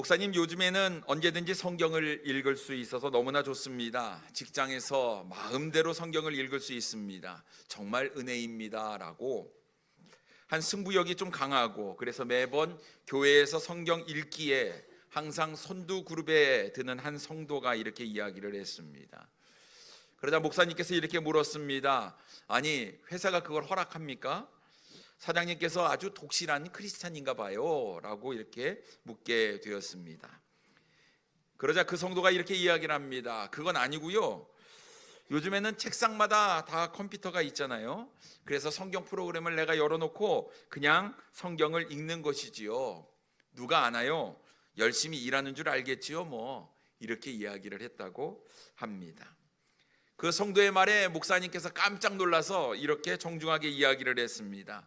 목사님, 요즘에는 언제든지 성경을 읽을 수 있어서 너무나 좋습니다. 직장에서 마음대로 성경을 읽을 수 있습니다. 정말 은혜입니다 라고 한 승부욕이 좀 강하고, 그래서 매번 교회에서 성경 읽기에 항상 선두 그룹에 드는 한 성도가 이렇게 이야기를 했습니다. 그러자 목사님께서 이렇게 물었습니다. 아니, 회사가 그걸 허락합니까? 사장님께서 아주 독실한 크리스찬인가 봐요 라고 이렇게 묻게 되었습니다. 그러자 그 성도가 이렇게 이야기를 합니다. 그건 아니고요, 요즘에는 책상마다 다 컴퓨터가 있잖아요. 그래서 성경 프로그램을 내가 열어놓고 그냥 성경을 읽는 것이지요. 누가 아나요? 열심히 일하는 줄 알겠지요 뭐, 이렇게 이야기를 했다고 합니다. 그 성도의 말에 목사님께서 깜짝 놀라서 이렇게 정중하게 이야기를 했습니다.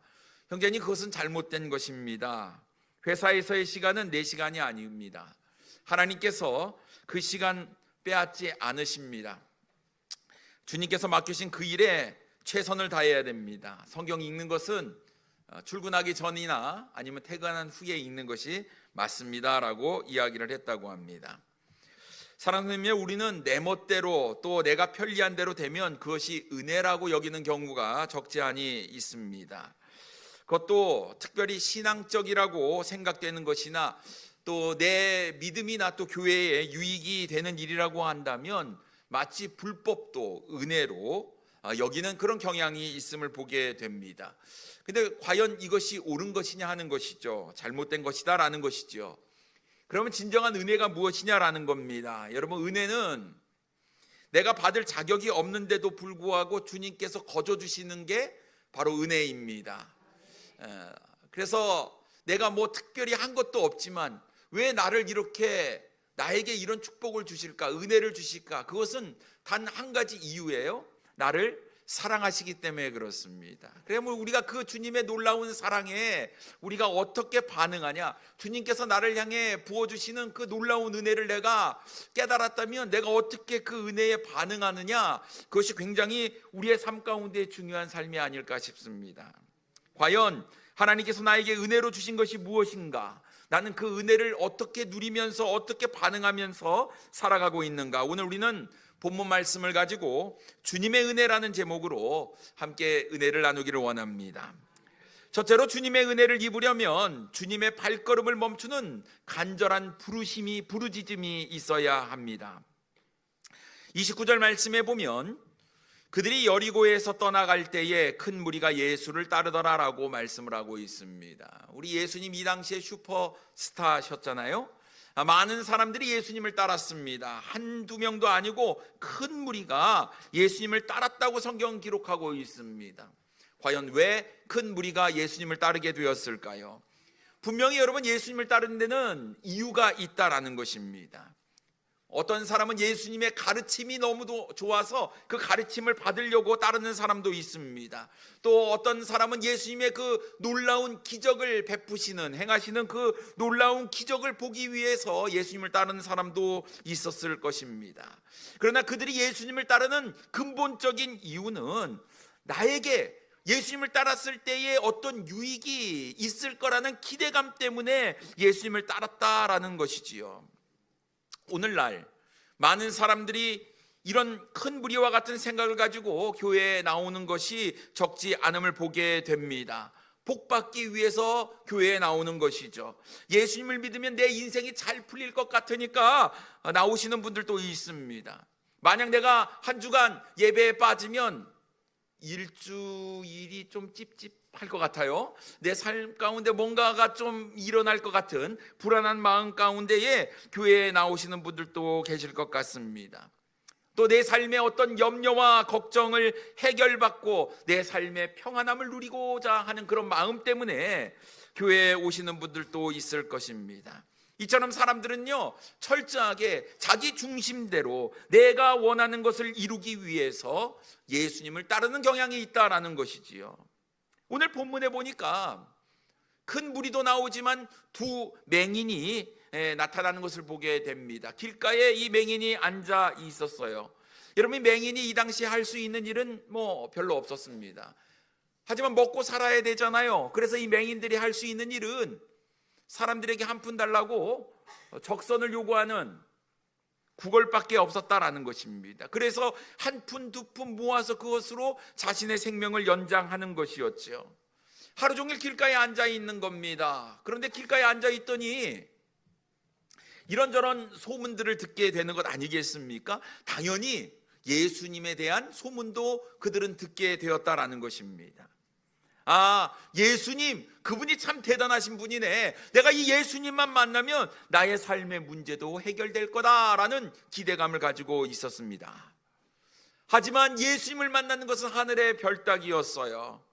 형제님, 그것은 잘못된 것입니다. 회사에서의 시간은 내 시간이 아닙니다. 하나님께서 그 시간 빼앗지 않으십니다. 주님께서 맡기신 그 일에 최선을 다해야 됩니다. 성경 읽는 것은 출근하기 전이나 아니면 퇴근한 후에 읽는 것이 맞습니다 라고 이야기를 했다고 합니다. 사랑하는, 우리는 내 멋대로 또 내가 편리한 대로 되면 그것이 은혜라고 여기는 경우가 적지 않이 있습니다. 그것도 특별히 신앙적이라고 생각되는 것이나 또 내 믿음이나 또 교회에 유익이 되는 일이라고 한다면 마치 불법도 은혜로 여기는 그런 경향이 있음을 보게 됩니다. 근데 과연 이것이 옳은 것이냐 하는 것이죠. 잘못된 것이다 라는 것이죠. 그러면 진정한 은혜가 무엇이냐라는 겁니다. 여러분, 은혜는 내가 받을 자격이 없는데도 불구하고 주님께서 거저 주시는 게 바로 은혜입니다. 그래서 내가 뭐 특별히 한 것도 없지만 왜 나를 이렇게, 나에게 이런 축복을 주실까, 은혜를 주실까? 그것은 단 한 가지 이유예요. 나를 사랑하시기 때문에 그렇습니다. 그러면 우리가 그 주님의 놀라운 사랑에 우리가 어떻게 반응하냐, 주님께서 나를 향해 부어주시는 그 놀라운 은혜를 내가 깨달았다면 내가 어떻게 그 은혜에 반응하느냐, 그것이 굉장히 우리의 삶 가운데 중요한 삶이 아닐까 싶습니다. 과연 하나님께서 나에게 은혜로 주신 것이 무엇인가? 나는 그 은혜를 어떻게 누리면서 어떻게 반응하면서 살아가고 있는가? 오늘 우리는 본문 말씀을 가지고 주님의 은혜라는 제목으로 함께 은혜를 나누기를 원합니다. 첫째로, 주님의 은혜를 입으려면 주님의 발걸음을 멈추는 간절한 부르짖음이 있어야 합니다. 29절 말씀에 보면 그들이 여리고에서 떠나갈 때에 큰 무리가 예수를 따르더라라고 말씀을 하고 있습니다. 우리 예수님 이 당시에 슈퍼스타셨잖아요. 많은 사람들이 예수님을 따랐습니다. 한두 명도 아니고 큰 무리가 예수님을 따랐다고 성경 기록하고 있습니다. 과연 왜 큰 무리가 예수님을 따르게 되었을까요? 분명히 여러분, 예수님을 따르는 데는 이유가 있다라는 것입니다. 어떤 사람은 예수님의 가르침이 너무도 좋아서 그 가르침을 받으려고 따르는 사람도 있습니다. 또 어떤 사람은 예수님의 그 놀라운 기적을 행하시는 그 놀라운 기적을 보기 위해서 예수님을 따르는 사람도 있었을 것입니다. 그러나 그들이 예수님을 따르는 근본적인 이유는 나에게 예수님을 따랐을 때에 어떤 유익이 있을 거라는 기대감 때문에 예수님을 따랐다라는 것이지요. 오늘날 많은 사람들이 이런 큰 무리와 같은 생각을 가지고 교회에 나오는 것이 적지 않음을 보게 됩니다. 복받기 위해서 교회에 나오는 것이죠. 예수님을 믿으면 내 인생이 잘 풀릴 것 같으니까 나오시는 분들도 있습니다. 만약 내가 한 주간 예배에 빠지면 일주일이 좀 찝찝할 것 같아요. 내 삶 가운데 뭔가가 좀 일어날 것 같은 불안한 마음 가운데에 교회에 나오시는 분들도 계실 것 같습니다. 또 내 삶의 어떤 염려와 걱정을 해결받고 내 삶의 평안함을 누리고자 하는 그런 마음 때문에 교회에 오시는 분들도 있을 것입니다. 이처럼 사람들은요, 철저하게 자기 중심대로 내가 원하는 것을 이루기 위해서 예수님을 따르는 경향이 있다라는 것이지요. 오늘 본문에 보니까 큰 무리도 나오지만 두 맹인이 나타나는 것을 보게 됩니다. 길가에 이 맹인이 앉아 있었어요. 여러분, 맹인이 이 당시에 할 수 있는 일은 뭐 별로 없었습니다. 하지만 먹고 살아야 되잖아요. 그래서 이 맹인들이 할 수 있는 일은 사람들에게 한 푼 달라고 적선을 요구하는 구걸밖에 없었다라는 것입니다. 그래서 한 푼 두 푼 모아서 그것으로 자신의 생명을 연장하는 것이었죠. 하루 종일 길가에 앉아 있는 겁니다. 그런데 길가에 앉아 있더니 이런저런 소문들을 듣게 되는 것 아니겠습니까? 당연히 예수님에 대한 소문도 그들은 듣게 되었다라는 것입니다. 아, 예수님, 그분이 참 대단하신 분이네. 내가 이 예수님만 만나면 나의 삶의 문제도 해결될 거다라는 기대감을 가지고 있었습니다. 하지만 예수님을 만나는 것은 하늘의 별 따기였어요.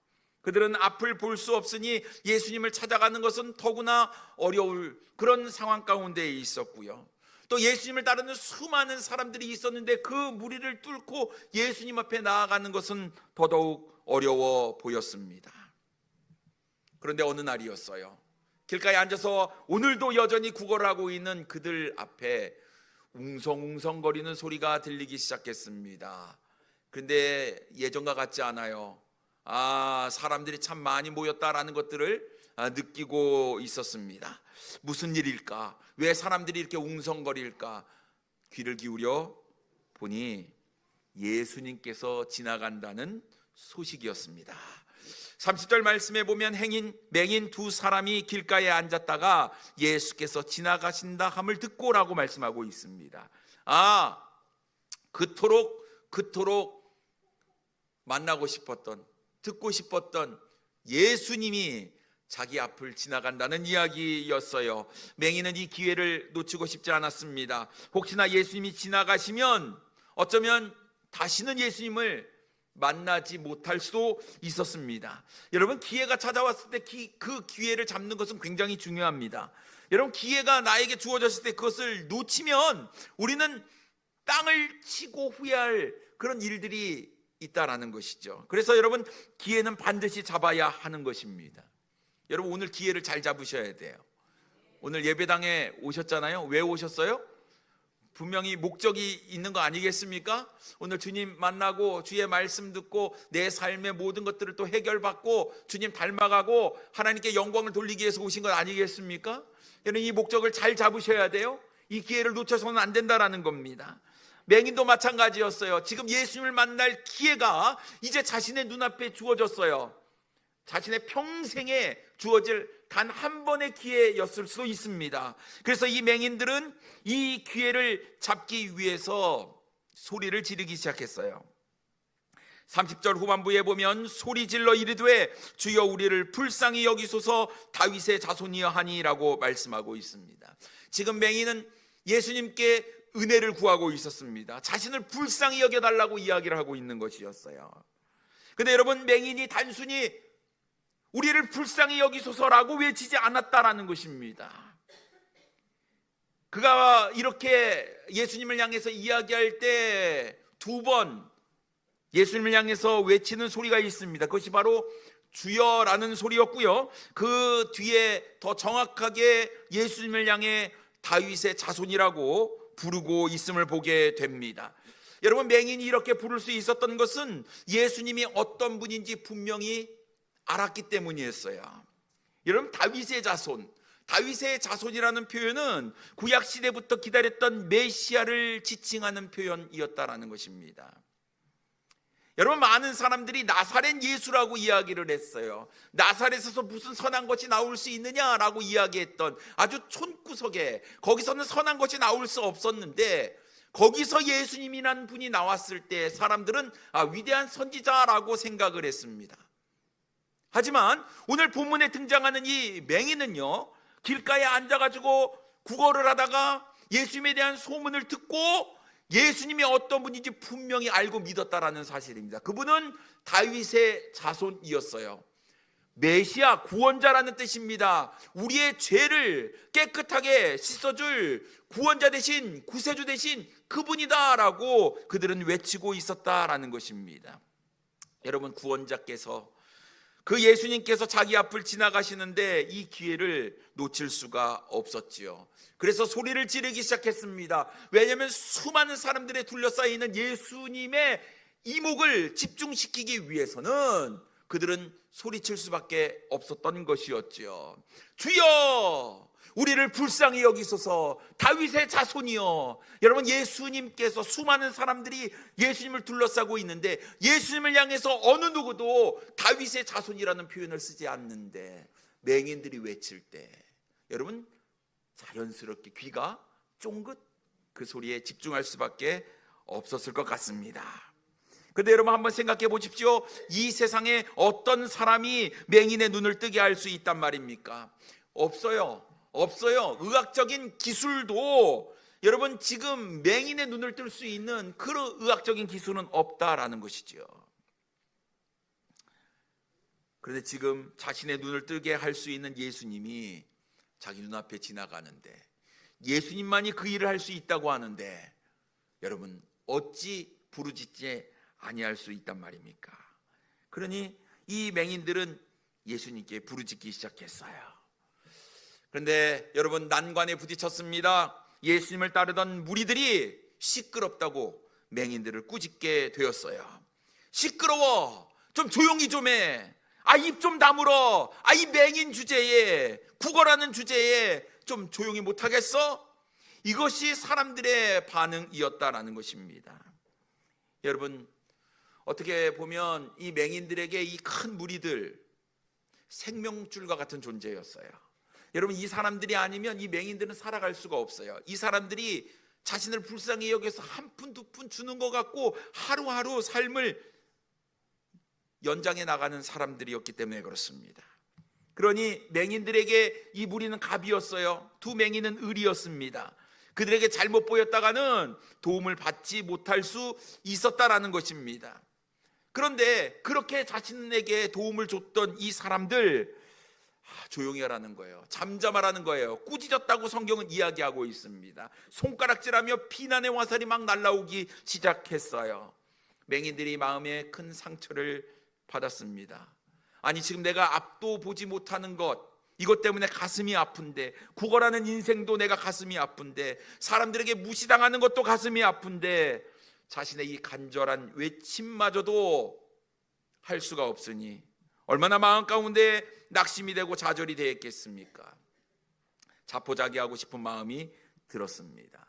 그들은 앞을 볼 수 없으니 예수님을 찾아가는 것은 더구나 어려울 그런 상황 가운데 있었고요. 또 예수님을 따르는 수많은 사람들이 있었는데 그 무리를 뚫고 예수님 앞에 나아가는 것은 더더욱 어려워 보였습니다. 그런데 어느 날이었어요. 길가에 앉아서 오늘도 여전히 구걸을 하고 있는 그들 앞에 웅성웅성거리는 소리가 들리기 시작했습니다. 그런데 예전과 같지 않아요. 사람들이 참 많이 모였다라는 것들을 느끼고 있었습니다. 무슨 일일까? 왜 사람들이 이렇게 웅성거릴까? 귀를 기울여 보니 예수님께서 지나간다는 소식이었습니다. 30절 말씀에 보면 맹인 두 사람이 길가에 앉았다가 예수께서 지나가신다 함을 듣고라고 말씀하고 있습니다. 그토록 만나고 싶었던, 듣고 싶었던 예수님이 자기 앞을 지나간다는 이야기였어요. 맹인은 이 기회를 놓치고 싶지 않았습니다. 혹시나 예수님이 지나가시면 어쩌면 다시는 예수님을 만나지 못할 수도 있었습니다. 여러분, 기회가 찾아왔을 때 그 기회를 잡는 것은 굉장히 중요합니다. 여러분, 기회가 나에게 주어졌을 때 그것을 놓치면 우리는 땅을 치고 후회할 그런 일들이 있다라는 것이죠. 그래서 여러분, 기회는 반드시 잡아야 하는 것입니다. 여러분, 오늘 기회를 잘 잡으셔야 돼요. 오늘 예배당에 오셨잖아요. 왜 오셨어요? 분명히 목적이 있는 거 아니겠습니까? 오늘 주님 만나고 주의 말씀 듣고 내 삶의 모든 것들을 또 해결받고 주님 닮아가고 하나님께 영광을 돌리기 위해서 오신 것 아니겠습니까? 여러분, 이 목적을 잘 잡으셔야 돼요. 이 기회를 놓쳐서는 안 된다라는 겁니다. 맹인도 마찬가지였어요. 지금 예수님을 만날 기회가 이제 자신의 눈앞에 주어졌어요. 자신의 평생에 주어질 단 한 번의 기회였을 수도 있습니다. 그래서 이 맹인들은 이 기회를 잡기 위해서 소리를 지르기 시작했어요. 30절 후반부에 보면 소리 질러 이르되 주여 우리를 불쌍히 여기소서 다윗의 자손이여 하니라고 말씀하고 있습니다. 지금 맹인은 예수님께 은혜를 구하고 있었습니다. 자신을 불쌍히 여겨달라고 이야기를 하고 있는 것이었어요. 근데 여러분, 맹인이 단순히 우리를 불쌍히 여기소서라고 외치지 않았다라는 것입니다. 그가 이렇게 예수님을 향해서 이야기할 때 두 번 예수님을 향해서 외치는 소리가 있습니다. 그것이 바로 주여라는 소리였고요. 그 뒤에 더 정확하게 예수님을 향해 다윗의 자손이라고 부르고 있음을 보게 됩니다. 여러분, 맹인이 이렇게 부를 수 있었던 것은 예수님이 어떤 분인지 분명히 알았기 때문이었어요. 여러분, 다윗의 자손이라는 표현은 구약 시대부터 기다렸던 메시아를 지칭하는 표현이었다라는 것입니다. 여러분, 많은 사람들이 나사렛 예수라고 이야기를 했어요. 나사렛에서 무슨 선한 것이 나올 수 있느냐라고 이야기했던 아주 촌구석에, 거기서는 선한 것이 나올 수 없었는데 거기서 예수님이란 분이 나왔을 때 사람들은 위대한 선지자라고 생각을 했습니다. 하지만 오늘 본문에 등장하는 이 맹인은요, 길가에 앉아가지고 구걸을 하다가 예수님에 대한 소문을 듣고 예수님이 어떤 분인지 분명히 알고 믿었다라는 사실입니다. 그분은 다윗의 자손이었어요. 메시아, 구원자라는 뜻입니다. 우리의 죄를 깨끗하게 씻어줄 구원자 대신, 구세주 대신 그분이다라고 그들은 외치고 있었다라는 것입니다. 여러분, 구원자께서, 그 예수님께서 자기 앞을 지나가시는데 이 기회를 놓칠 수가 없었지요. 그래서 소리를 지르기 시작했습니다. 왜냐하면 수많은 사람들에 둘러싸여 있는 예수님의 이목을 집중시키기 위해서는 그들은 소리칠 수밖에 없었던 것이었지요. 주여, 우리를 불쌍히 여기소서. 다윗의 자손이여. 여러분, 예수님께서 수많은 사람들이 예수님을 둘러싸고 있는데 예수님을 향해서 어느 누구도 다윗의 자손이라는 표현을 쓰지 않는데 맹인들이 외칠 때 여러분 자연스럽게 귀가 쫑긋 그 소리에 집중할 수밖에 없었을 것 같습니다. 그런데 여러분 한번 생각해 보십시오. 이 세상에 어떤 사람이 맹인의 눈을 뜨게 할 수 있단 말입니까? 없어요. 의학적인 기술도 여러분 지금 맹인의 눈을 뜰 수 있는 그런 의학적인 기술은 없다라는 것이죠. 그런데 지금 자신의 눈을 뜨게 할 수 있는 예수님이 자기 눈앞에 지나가는데 예수님만이 그 일을 할 수 있다고 하는데 여러분 어찌 부르짖지 아니할 수 있단 말입니까? 그러니 이 맹인들은 예수님께 부르짖기 시작했어요. 그런데 여러분 난관에 부딪혔습니다. 예수님을 따르던 무리들이 시끄럽다고 맹인들을 꾸짖게 되었어요. 시끄러워, 좀 조용히 좀 해, 입 좀 다물어, 이 맹인 주제에, 구걸하는 주제에 좀 조용히 못하겠어? 이것이 사람들의 반응이었다라는 것입니다. 여러분 어떻게 보면 이 맹인들에게 이 큰 무리들 생명줄과 같은 존재였어요. 여러분 이 사람들이 아니면 이 맹인들은 살아갈 수가 없어요. 이 사람들이 자신을 불쌍히 여겨서 한 푼 두 푼 주는 것 같고 하루하루 삶을 연장해 나가는 사람들이었기 때문에 그렇습니다. 그러니 맹인들에게 이 무리는 갑이었어요. 두 맹인은 을이었습니다. 그들에게 잘못 보였다가는 도움을 받지 못할 수 있었다라는 것입니다. 그런데 그렇게 자신에게 도움을 줬던 이 사람들 조용히 하라는 거예요. 잠잠하라는 거예요. 꾸짖었다고 성경은 이야기하고 있습니다. 손가락질하며 비난의 화살이 막 날아오기 시작했어요. 맹인들이 마음에 큰 상처를 받았습니다. 아니 지금 내가 앞도 보지 못하는 것, 이것 때문에 가슴이 아픈데, 구걸하는 인생도 내가 가슴이 아픈데, 사람들에게 무시당하는 것도 가슴이 아픈데 자신의 이 간절한 외침마저도 할 수가 없으니 얼마나 마음 가운데 낙심이 되고 좌절이 되었겠습니까? 자포자기하고 싶은 마음이 들었습니다.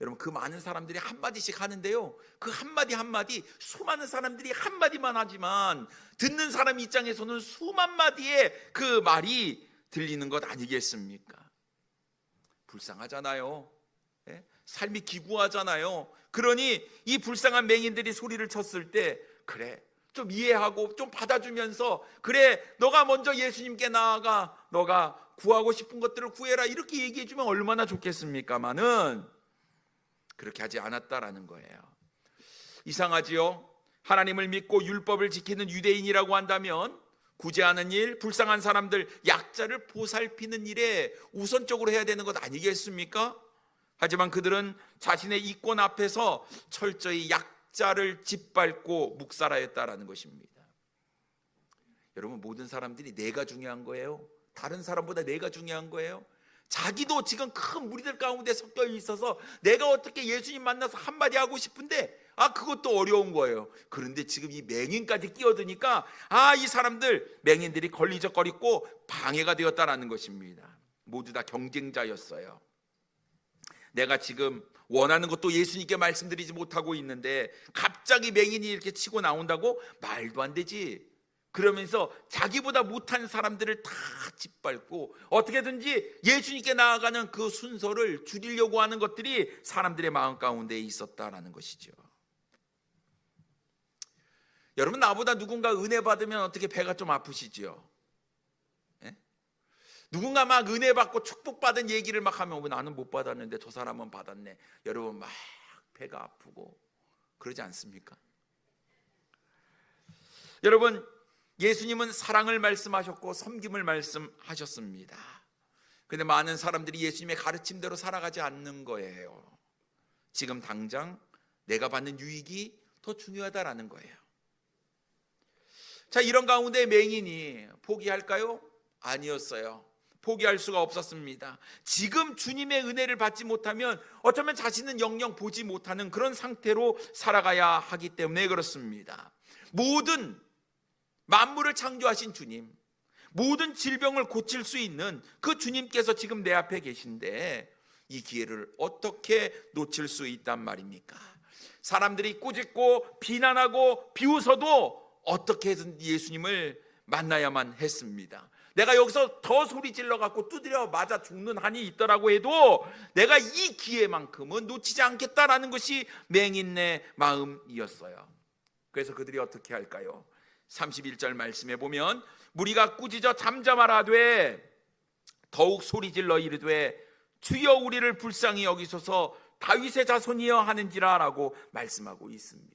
여러분 그 많은 사람들이 한마디씩 하는데요, 그 한마디 한마디 수많은 사람들이 한마디만 하지만 듣는 사람 입장에서는 수만 마디의 그 말이 들리는 것 아니겠습니까? 불쌍하잖아요. 삶이 기구하잖아요. 그러니 이 불쌍한 맹인들이 소리를 쳤을 때 그래 좀 이해하고 좀 받아주면서 그래 너가 먼저 예수님께 나아가 너가 구하고 싶은 것들을 구해라 이렇게 얘기해주면 얼마나 좋겠습니까마는 그렇게 하지 않았다라는 거예요. 이상하지요? 하나님을 믿고 율법을 지키는 유대인이라고 한다면 구제하는 일, 불쌍한 사람들, 약자를 보살피는 일에 우선적으로 해야 되는 것 아니겠습니까? 하지만 그들은 자신의 이권 앞에서 철저히 약자를 짓밟고 묵살하였다라는 것입니다. 여러분 모든 사람들이 내가 중요한 거예요? 다른 사람보다 내가 중요한 거예요? 자기도 지금 큰 무리들 가운데 섞여 있어서 내가 어떻게 예수님 만나서 한마디 하고 싶은데 그것도 어려운 거예요. 그런데 지금 이 맹인까지 끼어드니까 이 사람들 맹인들이 걸리적거리고 방해가 되었다라는 것입니다. 모두 다 경쟁자였어요. 내가 지금 원하는 것도 예수님께 말씀드리지 못하고 있는데 갑자기 맹인이 이렇게 치고 나온다고? 말도 안 되지. 그러면서 자기보다 못한 사람들을 다 짓밟고 어떻게든지 예수님께 나아가는 그 순서를 줄이려고 하는 것들이 사람들의 마음 가운데 있었다라는 것이죠. 여러분 나보다 누군가 은혜 받으면 어떻게 배가 좀 아프시죠? 누군가 막 은혜 받고 축복받은 얘기를 막 하면 나는 못 받았는데 저 사람은 받았네. 여러분 막 배가 아프고 그러지 않습니까? 여러분 예수님은 사랑을 말씀하셨고 섬김을 말씀하셨습니다. 그런데 많은 사람들이 예수님의 가르침대로 살아가지 않는 거예요. 지금 당장 내가 받는 유익이 더 중요하다라는 거예요. 자, 이런 가운데 맹인이 포기할까요? 아니었어요. 포기할 수가 없었습니다. 지금 주님의 은혜를 받지 못하면 어쩌면 자신은 영영 보지 못하는 그런 상태로 살아가야 하기 때문에 그렇습니다. 모든 만물을 창조하신 주님, 모든 질병을 고칠 수 있는 그 주님께서 지금 내 앞에 계신데 이 기회를 어떻게 놓칠 수 있단 말입니까? 사람들이 꾸짖고 비난하고 비웃어도 어떻게 해든 예수님을 만나야만 했습니다. 내가 여기서 더 소리 질러 갖고 두드려 맞아 죽는 한이 있더라고 해도 내가 이 기회만큼은 놓치지 않겠다라는 것이 맹인의 마음이었어요. 그래서 그들이 어떻게 할까요? 31절 말씀에 보면 무리가 꾸짖어 잠잠하라되 더욱 소리질러 이르되 주여 우리를 불쌍히 여기소서 다윗의 자손이여 하는지라 라고 말씀하고 있습니다.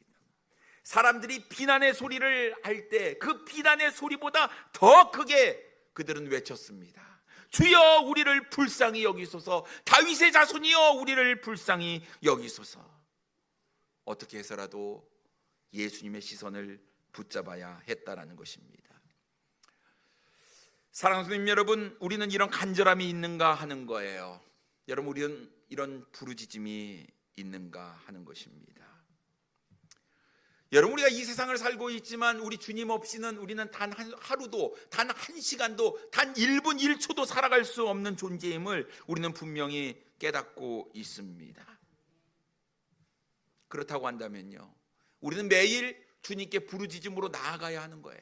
사람들이 비난의 소리를 할 때 그 비난의 소리보다 더 크게 그들은 외쳤습니다. 주여 우리를 불쌍히 여기소서 다윗의 자손이여 우리를 불쌍히 여기소서. 어떻게 해서라도 예수님의 시선을 붙잡아야 했다라는 것입니다. 사랑하는 성도님 여러분, 우리는 이런 간절함이 있는가 하는 거예요. 여러분, 우리는 이런 부르짖음이 있는가 하는 것입니다. 여러분, 우리가 이 세상을 살고 있지만 우리 주님 없이는 우리는 단 하루도, 단 한 시간도, 단 1분 1초도 살아갈 수 없는 존재임을 우리는 분명히 깨닫고 있습니다. 그렇다고 한다면요, 우리는 매일 주님께 부르짖음으로 나아가야 하는 거예요.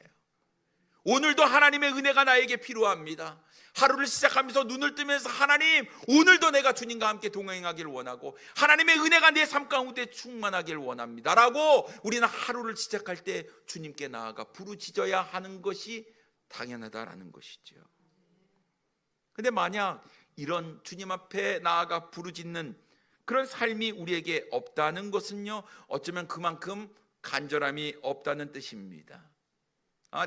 오늘도 하나님의 은혜가 나에게 필요합니다. 하루를 시작하면서 눈을 뜨면서 하나님, 오늘도 내가 주님과 함께 동행하길 원하고 하나님의 은혜가 내 삶 가운데 충만하길 원합니다 라고 우리는 하루를 시작할 때 주님께 나아가 부르짖어야 하는 것이 당연하다라는 것이죠. 근데 만약 이런 주님 앞에 나아가 부르짖는 그런 삶이 우리에게 없다는 것은요, 어쩌면 그만큼 간절함이 없다는 뜻입니다.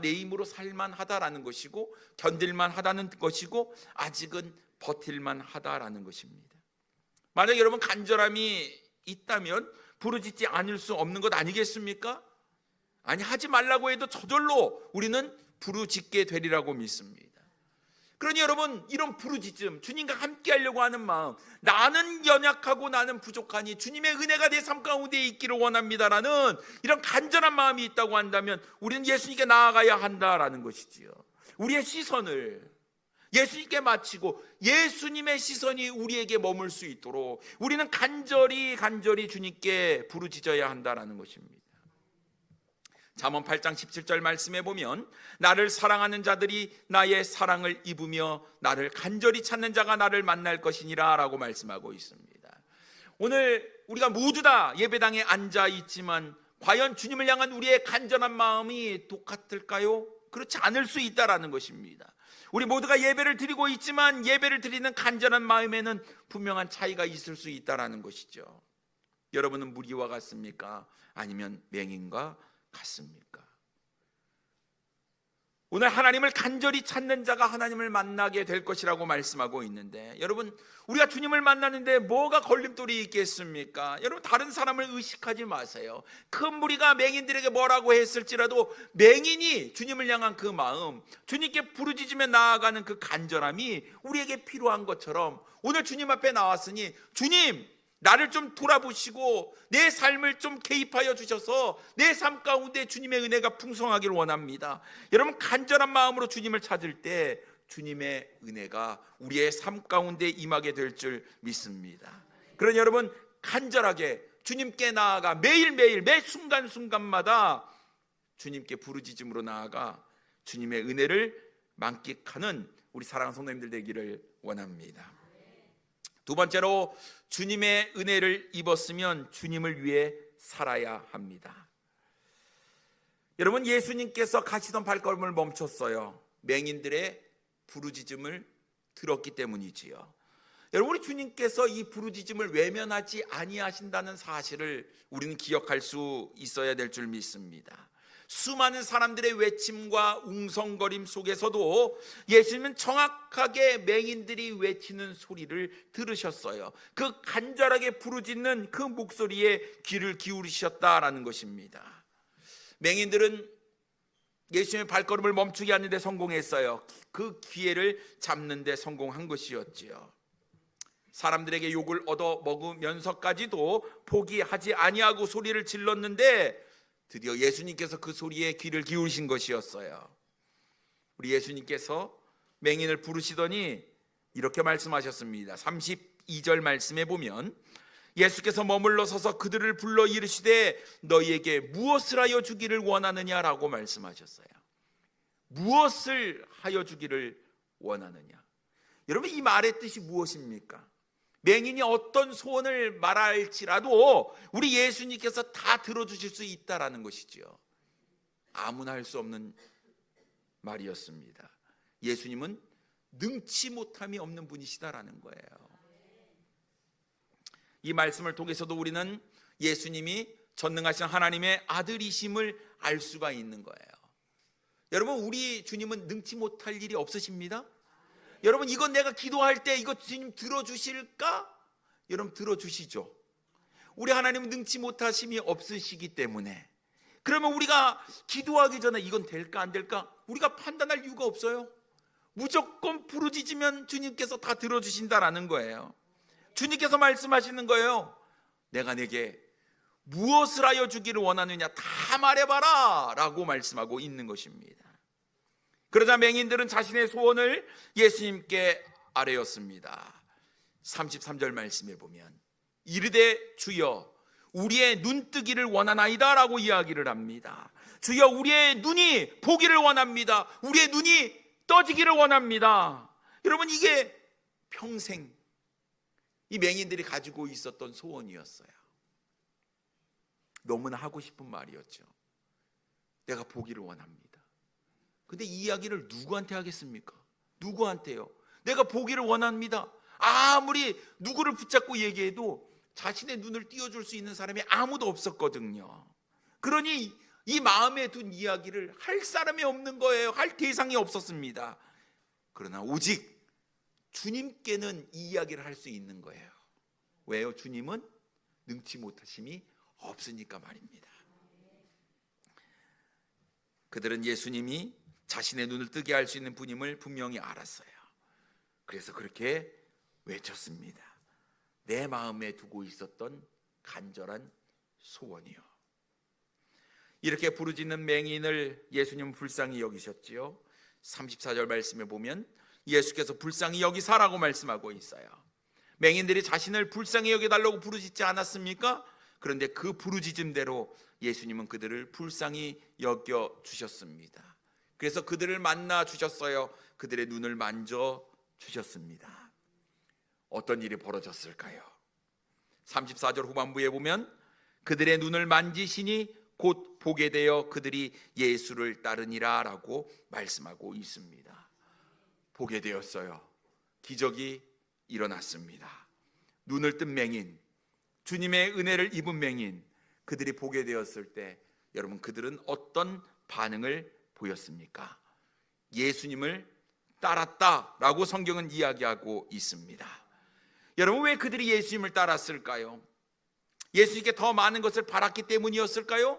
내 힘으로 살만하다라는 것이고 견딜만 하다는 것이고 아직은 버틸만 하다라는 것입니다. 만약 여러분 간절함이 있다면 부르짖지 않을 수 없는 것 아니겠습니까? 아니, 하지 말라고 해도 저절로 우리는 부르짖게 되리라고 믿습니다. 그러니 여러분, 이런 부르짖음, 주님과 함께 하려고 하는 마음, 나는 연약하고 나는 부족하니 주님의 은혜가 내 삶 가운데 있기를 원합니다라는 이런 간절한 마음이 있다고 한다면 우리는 예수님께 나아가야 한다라는 것이지요. 우리의 시선을 예수님께 마치고 예수님의 시선이 우리에게 머물 수 있도록 우리는 간절히 주님께 부르짖어야 한다라는 것입니다. 잠언 8장 17절 말씀에 보면 나를 사랑하는 자들이 나의 사랑을 입으며 나를 간절히 찾는 자가 나를 만날 것이니라 라고 말씀하고 있습니다. 오늘 우리가 모두 다 예배당에 앉아 있지만 과연 주님을 향한 우리의 간절한 마음이 똑같을까요? 그렇지 않을 수 있다라는 것입니다. 우리 모두가 예배를 드리고 있지만 예배를 드리는 간절한 마음에는 분명한 차이가 있을 수 있다라는 것이죠. 여러분은 무리와 같습니까? 아니면 맹인과 같습니까? 오늘 하나님을 간절히 찾는 자가 하나님을 만나게 될 것이라고 말씀하고 있는데, 여러분, 우리가 주님을 만나는데 뭐가 걸림돌이 있겠습니까? 여러분, 다른 사람을 의식하지 마세요. 큰 무리가 맹인들에게 뭐라고 했을지라도 맹인이 주님을 향한 그 마음, 주님께 부르짖으며 나아가는 그 간절함이 우리에게 필요한 것처럼 오늘 주님 앞에 나왔으니 주님, 나를 좀 돌아보시고 내 삶을 좀 개입하여 주셔서 내 삶 가운데 주님의 은혜가 풍성하기를 원합니다. 여러분, 간절한 마음으로 주님을 찾을 때 주님의 은혜가 우리의 삶 가운데 임하게 될 줄 믿습니다. 그러니 여러분, 간절하게 주님께 나아가 매일매일 매 순간순간마다 주님께 부르짖음으로 나아가 주님의 은혜를 만끽하는 우리 사랑하는 성도님들 되기를 원합니다. 두 번째로, 주님의 은혜를 입었으면 주님을 위해 살아야 합니다. 여러분, 예수님께서 가시던 발걸음을 멈췄어요. 맹인들의 부르짖음을 들었기 때문이지요. 여러분, 우리 주님께서 이 부르짖음을 외면하지 아니하신다는 사실을 우리는 기억할 수 있어야 될 줄 믿습니다. 수많은 사람들의 외침과 웅성거림 속에서도 예수님은 정확하게 맹인들이 외치는 소리를 들으셨어요. 그 간절하게 부르짖는 그 목소리에 귀를 기울이셨다라는 것입니다. 맹인들은 예수님의 발걸음을 멈추게 하는 데 성공했어요. 그 기회를 잡는 데 성공한 것이었지요. 사람들에게 욕을 얻어 먹으면서까지도 포기하지 아니하고 소리를 질렀는데 드디어 예수님께서 그 소리에 귀를 기울이신 것이었어요. 우리 예수님께서 맹인을 부르시더니 이렇게 말씀하셨습니다. 32절 말씀에 보면 예수께서 머물러 서서 그들을 불러 이르시되 너희에게 무엇을 하여 주기를 원하느냐라고 말씀하셨어요. 무엇을 하여 주기를 원하느냐. 여러분, 이 말의 뜻이 무엇입니까? 맹인이 어떤 소원을 말할지라도 우리 예수님께서 다 들어주실 수 있다라는 것이죠. 아무나 할 수 없는 말이었습니다. 예수님은 능치 못함이 없는 분이시다라는 거예요. 이 말씀을 통해서도 우리는 예수님이 전능하신 하나님의 아들이심을 알 수가 있는 거예요. 여러분, 우리 주님은 능치 못할 일이 없으십니다. 여러분, 이건 내가 기도할 때 이거 주님 들어주실까? 여러분, 들어주시죠. 우리 하나님은 능치 못하심이 없으시기 때문에, 그러면 우리가 기도하기 전에 이건 될까 안 될까 우리가 판단할 이유가 없어요. 무조건 부르짖으면 주님께서 다 들어주신다라는 거예요. 주님께서 말씀하시는 거예요. 내가 내게 무엇을 하여 주기를 원하느냐 다 말해봐라 라고 말씀하고 있는 것입니다. 그러자 맹인들은 자신의 소원을 예수님께 아뢰었습니다. 33절 말씀에 보면 이르되 주여 우리의 눈뜨기를 원하나이다 라고 이야기를 합니다. 주여 우리의 눈이 보기를 원합니다. 우리의 눈이 떠지기를 원합니다. 여러분, 이게 평생 이 맹인들이 가지고 있었던 소원이었어요. 너무나 하고 싶은 말이었죠. 내가 보기를 원합니다. 근데 이 이야기를 누구한테 하겠습니까? 누구한테요? 내가 보기를 원합니다. 아무리 누구를 붙잡고 얘기해도 자신의 눈을 띄워줄 수 있는 사람이 아무도 없었거든요. 그러니 이 마음에 둔 이야기를 할 사람이 없는 거예요. 할 대상이 없었습니다. 그러나 오직 주님께는 이 이야기를 할 수 있는 거예요. 왜요? 주님은 능치 못하심이 없으니까 말입니다. 그들은 예수님이 자신의 눈을 뜨게 할 수 있는 분임을 분명히 알았어요. 그래서 그렇게 외쳤습니다. 내 마음에 두고 있었던 간절한 소원이요. 이렇게 부르짖는 맹인을 예수님은 불쌍히 여기셨지요. 34절 말씀에 보면 예수께서 불쌍히 여기사라고 말씀하고 있어요. 맹인들이 자신을 불쌍히 여겨달라고 부르짖지 않았습니까? 그런데 그 부르짖음대로 예수님은 그들을 불쌍히 여겨주셨습니다. 그래서 그들을 만나 주셨어요. 그들의 눈을 만져 주셨습니다. 어떤 일이 벌어졌을까요? 34절 후반부에 보면 그들의 눈을 만지시니 곧 보게 되어 그들이 예수를 따르니라 라고 말씀하고 있습니다. 보게 되었어요. 기적이 일어났습니다. 눈을 뜬 맹인, 주님의 은혜를 입은 맹인, 그들이 보게 되었을 때 여러분, 그들은 어떤 반응을 보였습니까? 예수님을 따랐다라고 성경은 이야기하고 있습니다. 여러분, 왜 그들이 예수님을 따랐을까요? 예수님께 더 많은 것을 바랐기 때문이었을까요?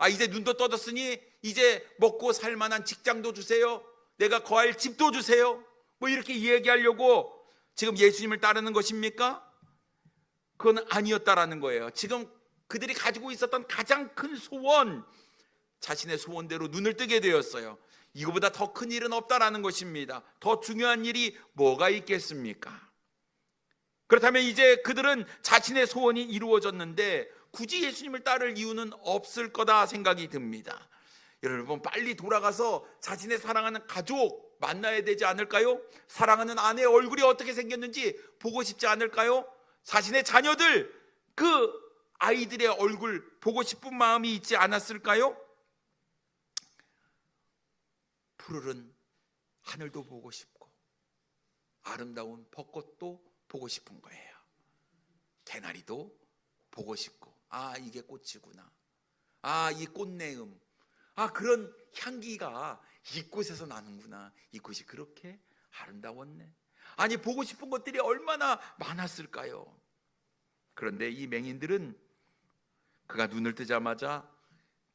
이제 눈도 떠졌으니 이제 먹고 살 만한 직장도 주세요. 내가 거할 집도 주세요. 뭐 이렇게 이야기하려고 지금 예수님을 따르는 것입니까? 그건 아니었다라는 거예요. 지금 그들이 가지고 있었던 가장 큰 소원, 자신의 소원대로 눈을 뜨게 되었어요. 이거보다 더 큰 일은 없다라는 것입니다. 더 중요한 일이 뭐가 있겠습니까? 그렇다면 이제 그들은 자신의 소원이 이루어졌는데 굳이 예수님을 따를 이유는 없을 거다 생각이 듭니다. 여러분, 빨리 돌아가서 자신의 사랑하는 가족 만나야 되지 않을까요? 사랑하는 아내의 얼굴이 어떻게 생겼는지 보고 싶지 않을까요? 자신의 자녀들, 그 아이들의 얼굴 보고 싶은 마음이 있지 않았을까요? 푸르른 하늘도 보고 싶고 아름다운 벚꽃도 보고 싶은 거예요. 개나리도 보고 싶고, 이게 꽃이구나. 이 꽃내음. 그런 향기가 이곳에서 나는구나. 이곳이 그렇게 아름다웠네. 보고 싶은 것들이 얼마나 많았을까요? 그런데 이 맹인들은 그가 눈을 뜨자마자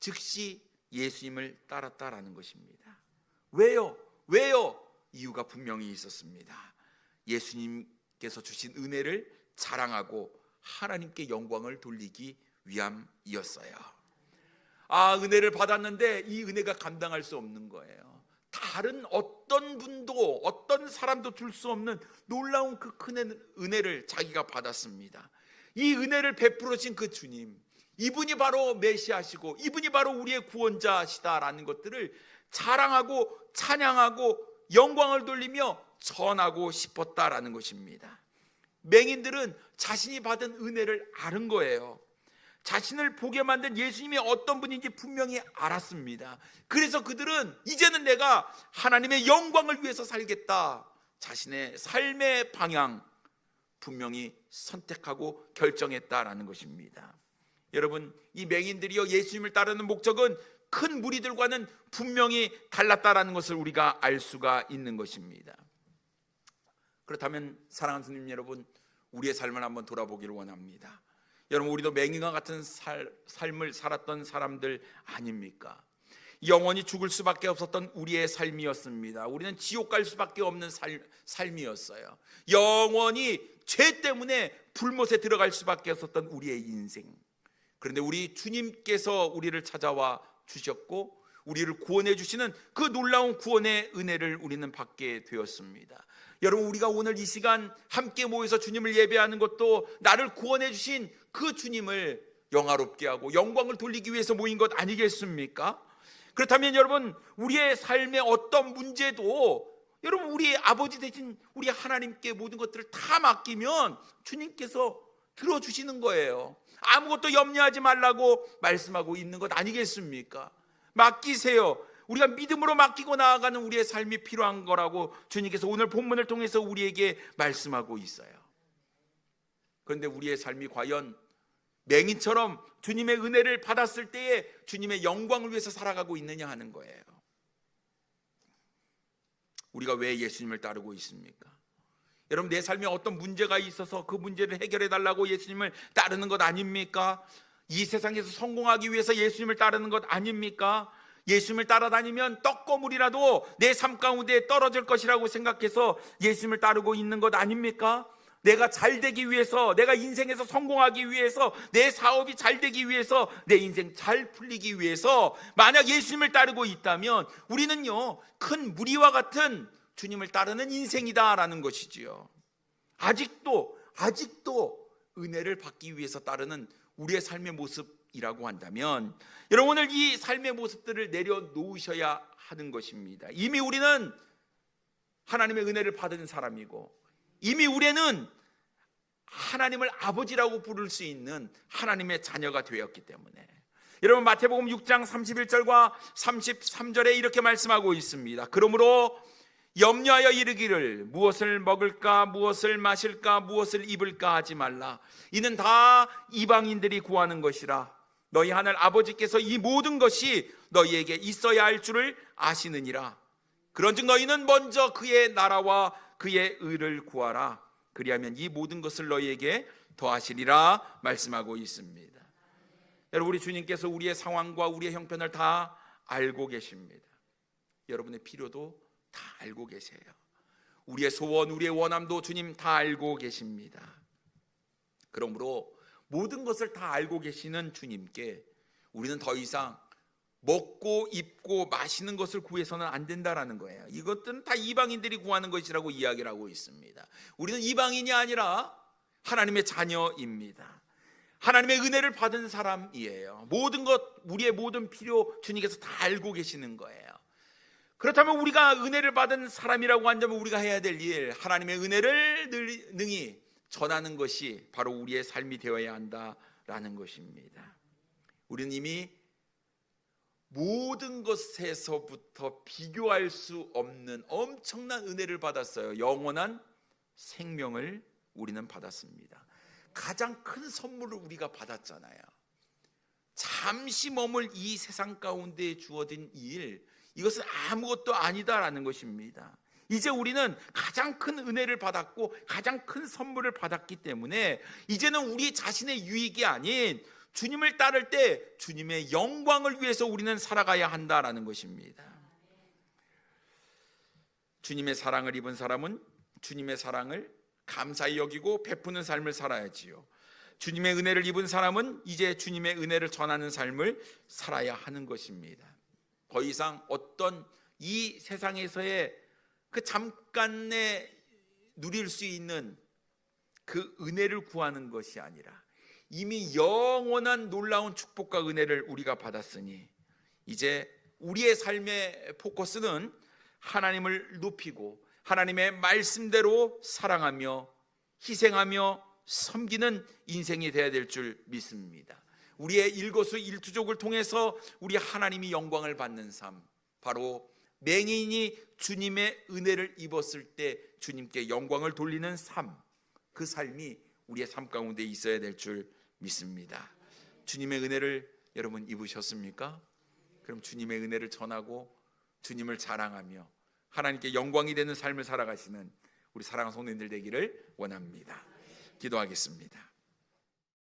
즉시 예수님을 따랐다라는 것입니다. 왜요? 이유가 분명히 있었습니다. 예수님께서 주신 은혜를 자랑하고 하나님께 영광을 돌리기 위함이었어요. 은혜를 받았는데 이 은혜가 감당할 수 없는 거예요. 다른 어떤 분도 어떤 사람도 줄 수 없는 놀라운 그 큰 은혜를 자기가 받았습니다. 이 은혜를 베풀어 주신 그 주님, 이분이 바로 메시아시고 이분이 바로 우리의 구원자시다라는 것들을 자랑하고 찬양하고 영광을 돌리며 전하고 싶었다라는 것입니다. 맹인들은 자신이 받은 은혜를 아는 거예요. 자신을 보게 만든 예수님이 어떤 분인지 분명히 알았습니다. 그래서 그들은 이제는 내가 하나님의 영광을 위해서 살겠다, 자신의 삶의 방향 분명히 선택하고 결정했다라는 것입니다. 여러분, 이 맹인들이요 예수님을 따르는 목적은 큰 무리들과는 분명히 달랐다라는 것을 우리가 알 수가 있는 것입니다. 그렇다면 사랑하는 주님 여러분, 우리의 삶을 한번 돌아보기를 원합니다. 여러분, 우리도 맹인과 같은 삶을 살았던 사람들 아닙니까? 영원히 죽을 수밖에 없었던 우리의 삶이었습니다. 우리는 지옥 갈 수밖에 없는 삶이었어요. 영원히 죄 때문에 불못에 들어갈 수밖에 없었던 우리의 인생. 그런데 우리 주님께서 우리를 찾아와 주셨고 우리를 구원해 주시는 그 놀라운 구원의 은혜를 우리는 받게 되었습니다. 여러분, 우리가 오늘 이 시간 함께 모여서 주님을 예배하는 것도 나를 구원해 주신 그 주님을 영화롭게 하고 영광을 돌리기 위해서 모인 것 아니겠습니까? 그렇다면 여러분, 우리의 삶의 어떤 문제도 여러분 우리 아버지 되신 우리 하나님께 모든 것들을 다 맡기면 주님께서 들어주시는 거예요. 아무것도 염려하지 말라고 말씀하고 있는 것 아니겠습니까? 맡기세요. 우리가 믿음으로 맡기고 나아가는 우리의 삶이 필요한 거라고 주님께서 오늘 본문을 통해서 우리에게 말씀하고 있어요. 그런데 우리의 삶이 과연 맹인처럼 주님의 은혜를 받았을 때에 주님의 영광을 위해서 살아가고 있느냐 하는 거예요. 우리가 왜 예수님을 따르고 있습니까? 여러분, 내 삶에 어떤 문제가 있어서 그 문제를 해결해 달라고 예수님을 따르는 것 아닙니까? 이 세상에서 성공하기 위해서 예수님을 따르는 것 아닙니까? 예수님을 따라다니면 떡고물이라도 내 삶 가운데 떨어질 것이라고 생각해서 예수님을 따르고 있는 것 아닙니까? 내가 잘 되기 위해서, 내가 인생에서 성공하기 위해서, 내 사업이 잘 되기 위해서, 내 인생 잘 풀리기 위해서 만약 예수님을 따르고 있다면 우리는요 큰 무리와 같은 주님을 따르는 인생이다라는 것이지요. 아직도 은혜를 받기 위해서 따르는 우리의 삶의 모습이라고 한다면 여러분, 오늘 이 삶의 모습들을 내려놓으셔야 하는 것입니다. 이미 우리는 하나님의 은혜를 받은 사람이고 이미 우리는 하나님을 아버지라고 부를 수 있는 하나님의 자녀가 되었기 때문에 여러분, 마태복음 6장 31절과 33절에 이렇게 말씀하고 있습니다. 그러므로 염려하여 이르기를 무엇을 먹을까 무엇을 마실까 무엇을 입을까 하지 말라. 이는 다 이방인들이 구하는 것이라. 너희 하늘 아버지께서 이 모든 것이 너희에게 있어야 할 줄을 아시느니라. 그런즉 너희는 먼저 그의 나라와 그의 의를 구하라. 그리하면 이 모든 것을 너희에게 더하시리라 말씀하고 있습니다. 여러분, 우리 주님께서 우리의 상황과 우리의 형편을 다 알고 계십니다. 여러분의 필요도 다 알고 계세요. 우리의 소원, 우리의 원함도 주님 다 알고 계십니다. 그러므로 모든 것을 다 알고 계시는 주님께 우리는 더 이상 먹고 입고 마시는 것을 구해서는 안 된다라는 거예요. 이것들은 다 이방인들이 구하는 것이라고 이야기를 하고 있습니다. 우리는 이방인이 아니라 하나님의 자녀입니다. 하나님의 은혜를 받은 사람이에요. 모든 것, 우리의 모든 필요 주님께서 다 알고 계시는 거예요. 그렇다면 우리가 은혜를 받은 사람이라고 한다면 우리가 해야 될 일, 하나님의 은혜를 능히 전하는 것이 바로 우리의 삶이 되어야 한다라는 것입니다. 우리는 이미 모든 것에서부터 비교할 수 없는 엄청난 은혜를 받았어요. 영원한 생명을 우리는 받았습니다. 가장 큰 선물을 우리가 받았잖아요. 잠시 머물 이 세상 가운데 주어진 일, 이것은 아무것도 아니다라는 것입니다. 이제 우리는 가장 큰 은혜를 받았고 가장 큰 선물을 받았기 때문에 이제는 우리 자신의 유익이 아닌 주님을 따를 때 주님의 영광을 위해서 우리는 살아가야 한다라는 것입니다. 주님의 사랑을 입은 사람은 주님의 사랑을 감사히 여기고 베푸는 삶을 살아야지요. 주님의 은혜를 입은 사람은 이제 주님의 은혜를 전하는 삶을 살아야 하는 것입니다. 더 이상 어떤 이 세상에서의 그 잠깐의 누릴 수 있는 그 은혜를 구하는 것이 아니라 이미 영원한 놀라운 축복과 은혜를 우리가 받았으니 이제 우리의 삶의 포커스는 하나님을 높이고 하나님의 말씀대로 사랑하며 희생하며 섬기는 인생이 되어야 될 줄 믿습니다. 우리의 일거수일투족을 통해서 우리 하나님이 영광을 받는 삶, 바로 맹인이 주님의 은혜를 입었을 때 주님께 영광을 돌리는 삶, 그 삶이 우리의 삶 가운데 있어야 될 줄 믿습니다. 주님의 은혜를 여러분 입으셨습니까? 그럼 주님의 은혜를 전하고 주님을 자랑하며 하나님께 영광이 되는 삶을 살아가시는 우리 사랑하는 성도님들 되기를 원합니다. 기도하겠습니다.